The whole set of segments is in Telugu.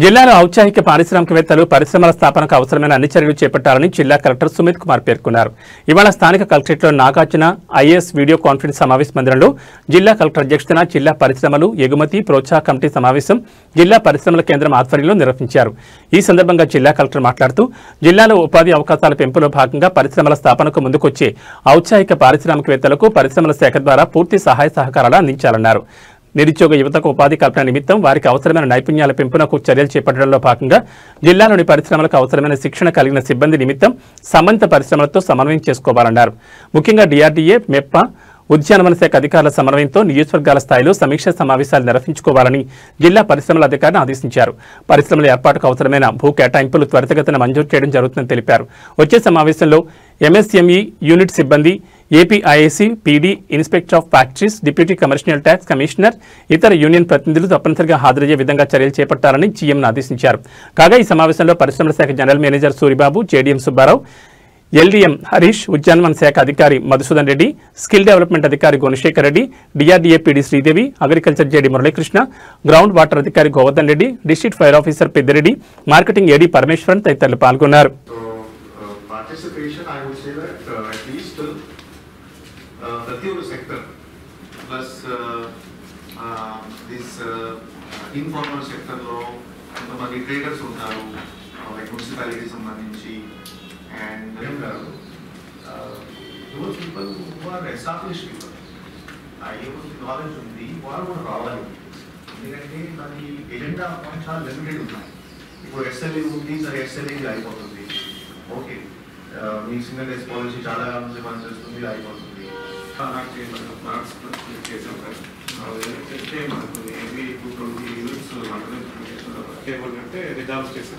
జిల్లాలో ఔత్సాహిక పారిశ్రామికవేత్తలు పరిశ్రమల స్థాపనకు అవసరమైన అన్ని చర్యలు చేపట్టాలని జిల్లా కలెక్టర్ సుమిత్ కుమార్ పేర్కొన్నారు. ఇవాళ స్థానిక కలెక్టరేట్లో నాగార్జున ఐఏఎస్ వీడియో కాన్ఫరెన్స్ సమావేశ మందిరంలో జిల్లా కలెక్టర్ అధ్యక్షతన జిల్లా పరిశ్రమలు ఎగుమతి ప్రోత్సాహ కమిటీ సమావేశం జిల్లా పరిశ్రమల కేంద్రం ఆధ్వర్యంలో నిర్వహించారు. ఈ సందర్భంగా జిల్లా కలెక్టర్ మాట్లాడుతూ జిల్లాలో ఉపాధి అవకాశాల పెంపులో భాగంగా పరిశ్రమల స్థాపనకు ముందుకొచ్చే ఔత్సాహిక పారిశ్రామికవేత్తలకు పరిశ్రమల శాఖ ద్వారా పూర్తి సహాయ సహకారాలు అందించాలన్నారు. నిరుద్యోగ యువతకు ఉపాధి కల్పన నిమిత్తం వారికి అవసరమైన నైపుణ్యాల పెంపునకు చర్యలు చేపట్టడంలో భాగంగా జిల్లాలోని పరిశ్రమలకు అవసరమైన శిక్షణ కలిగిన సిబ్బంది నిమిత్తం సంబంధిత పరిశ్రమలతో సమన్వయం చేసుకోవాలన్నారు. ముఖ్యంగా డిఆర్డీఏ, మెప్ప, ఉద్యానవన శాఖ అధికారుల సమన్వయంతో నియోజకవర్గాల స్థాయిలో సమీక్షా సమావేశాలు నిర్వహించుకోవాలని జిల్లా పరిశ్రమల అధికారులను ఆదేశించారు. పరిశ్రమల ఏర్పాటుకు అవసరమైన భూ కేటాయింపులు త్వరితగతిన మంజూరు చేయడం జరుగుతుందని తెలిపారు. వచ్చే సమావేశంలో ఎంఎస్ఎంఈ యూనిట్ సిబ్బంది, APIIC, PD, inspector of factories, deputy commercial tax commissioner, ఇతర యూనియన్ ప్రతినిధులు తప్పనిసరిగా హాజరయ్యే విధంగా చర్యలు చేపట్టాలని జీఎంను ఆదేశించారు. కాగా ఈ సమావేశంలో పరిశ్రమల శాఖ general manager Suribabu, JDM Subbarao, LDM Harish, ఉద్యానవన శాఖ అధికారి మధుసూదన్ రెడ్డి, స్కిల్ డెవలప్మెంట్ అధికారి Gunasekhar Reddy, DRDA PD Sridevi, agriculture JD Muralikrishna, ground water అధికారి Govardhan Reddy, district fire officer Peddireddy, marketing AD Parameswaran తదితరులు పాల్గొన్నారు. ప్రతి ఒక్క సెక్టర్ ప్లస్ దిస్ ఇన్ఫార్మల్ సెక్టర్లో కొంతమంది ట్రేడర్స్ ఉంటారు, లైక్ మున్సిపాలిటీ సంబంధించి and those people who are established people ఏముంది నాలెడ్జ్ ఉంది వాళ్ళు కూడా రావాలి. ఎందుకంటే దాని ఎజెండా పాయింట్స్ చాలా లిమిటెడ్ ఉన్నాయి. ఇప్పుడు ఎస్ఎల్ఏ ఉంది, సరే ఎస్ఎల్ఏ అయిపోతుంది, ఓకే మీ సింగిల్ డేస్ పాలసీ చాలా మంచి వస్తుంది, అయిపోతుంది. చేసాం సార్, చెప్తే మనకు ఏవి 220 యూనిట్స్ ఏమంటే రిజాల్వ్ చేసే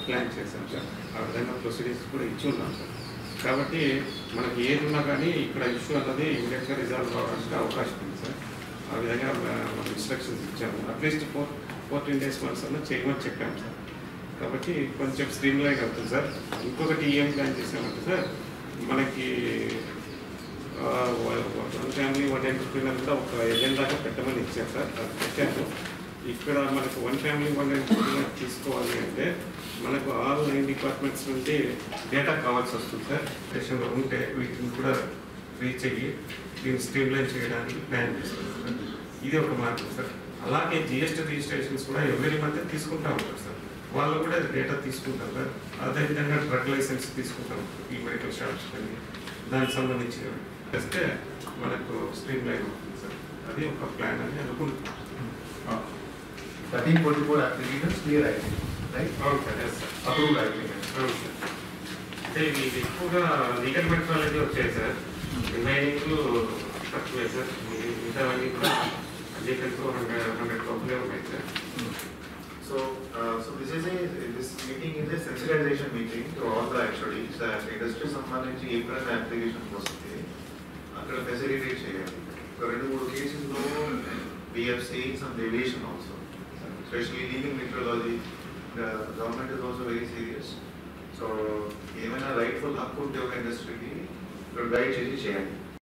ప్లాన్ చేశాం సార్. ఆ విధంగా ప్రొసీడింగ్స్ కూడా ఇచ్చి ఉన్నాం సార్. కాబట్టి మనకి ఏది ఉన్నా కానీ ఇక్కడ ఇష్యూ అన్నది ఇమీడియట్గా రిజాల్వ్ అవ్వడానికి అవకాశం ఉంది సార్. ఆ విధంగా మనం ఇన్స్ట్రక్షన్స్ ఇచ్చాము. అట్లీస్ట్ 14 days వన్స్ అన్న చేయమని చెప్పాము సార్. కాబట్టి కొంచెం స్ట్రీమ్ లైన్ అవుతుంది సార్. ఇంకొకటి ఏం ప్లాన్ చేసామంటే సార్, మనకి 1 ఫ్యామిలీ 1 ఎంటర్ప్రీనర్ కూడా ఒక ఎజెండాగా పెట్టమని ఇచ్చారు సార్. అది పెట్టాము. ఇక్కడ మనకు 1 ఫ్యామిలీ 1 ఎంటర్ప్రీనర్ తీసుకోవాలి అంటే మనకు ఆల్ 9 డిపార్ట్మెంట్స్ నుండి డేటా కావాల్సి వస్తుంది సార్. స్టేషన్లో ఉంటే వీటిని కూడా రీచ్ అయ్యి దీన్ని స్ట్రీమ్ లైన్ చేయడానికి ప్లాన్ చేస్తున్నాం సార్. ఇది ఒక మార్గం సార్. అలాగే జిఎస్టీ రిజిస్ట్రేషన్స్ కూడా ఎవ్రీ మంత్ తీసుకుంటూ ఉంటారు సార్. వాళ్ళు కూడా డేటా తీసుకుంటారు సార్. అదేవిధంగా డ్రగ్ లైసెన్స్ తీసుకుంటాం ఈ మెడికల్ షాప్స్ కానీ దానికి సంబంధించి చేస్తే మనకు స్ట్రీమ్ లైన్ అవుతుంది సార్. అది ఒక ప్లాన్ అని అనుకుంటున్నాం. 1344 అప్లికేషన్స్ క్లియర్ అయ్యింది, రైట్? అవును సార్, ఎస్ సార్, అప్రూవ్డ్ అయిపోయింది. అవును సార్. అంటే ఇది ఎక్కువగా లీగల్ మెట్రాలజీ వచ్చాయి సార్. రిమైనింగ్ తక్కువే సార్. మిగతావన్నీ కూడా లీగల్ 100 లోపలే ఉన్నాయి sir. So this meeting is a sensitization meeting to all the HODs that industry సంబంధించి ఎప్పుడైనా అప్లికేషన్స్ వస్తుంది అక్కడ ఫెసిలిటేట్ చేయాలి. 2-3 కేసెస్లో we have seen some deviation also, especially legal metrology. The government is also very serious. So ఏమైనా రైట్ఫుల్ హక్కు ఉంటే ఒక ఇండస్ట్రీకి గైడ్ చేసి చేయాలి.